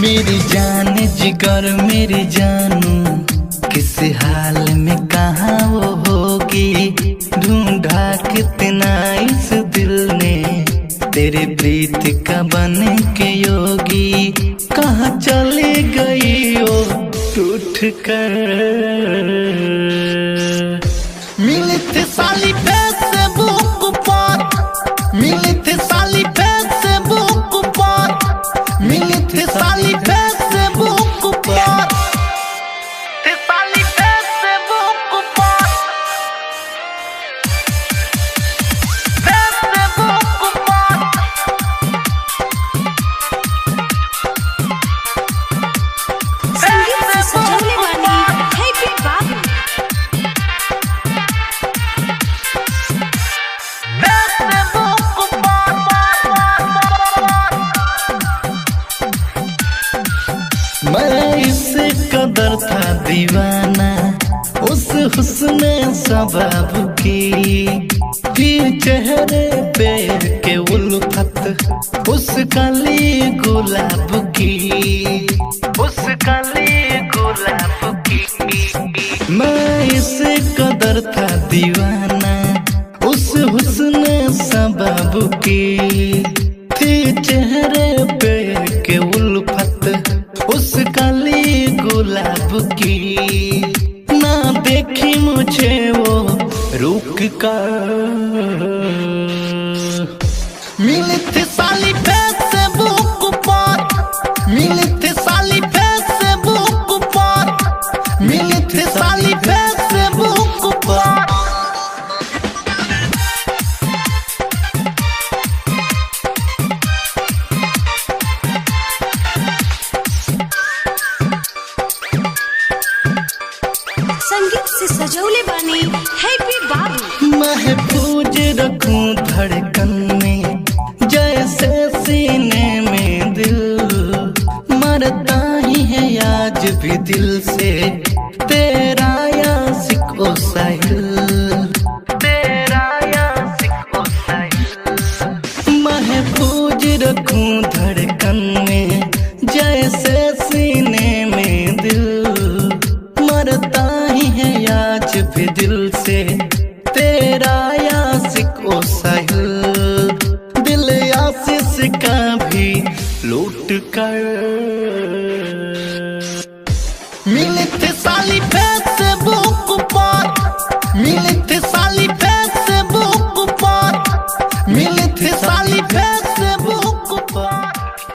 मेरी जान जिगर मेरी जानू, किस हाल में कहाँ वो होगी। ढूंढा कितना इस दिल ने तेरे प्रीत का बन के योगी। कहाँ चली गई ओ टूट कर। मिली थी साली फेसबुक पर, मिली थी साली फेसबुक पर, मिली थी साली फेसबुक पर, थी साली फेसबुक पर, फेसबुक पर। संगीत से सजौले वाली हैप्पी बाबू। मैं इस कदर था दीवाना उस हुस्न सबाब की, फिर चेहरे पे के उल्फत उस काली गुलाब की, उस काली गुलाब की। मैं इस कदर था दीवाना उस हुस्न सबाब की, थी चेहरे पे के उल्फत उस काली गुलाब की। ना देखी मुझे वो रुक कर। मिली थी साली फेसबुक पर, मिली थी साली फेसबुक पर, मिली थी साली फेसबुक पर। संगीत से सजौले बानी हैप्पी बाबू। महफूज रखूं धड़कन में जैसे सीने में दिल, मरता ही है आज भी दिल से तेरा यासिक ओ साहिल, तेरा यासिक ओ साहिल। महफूज रखूं धड़कन में जैसे सीने में दिल, मरता ही है आज भी दिल से तेरा यासिक ओ साहिल। दिल आशीष का भी लूट कर।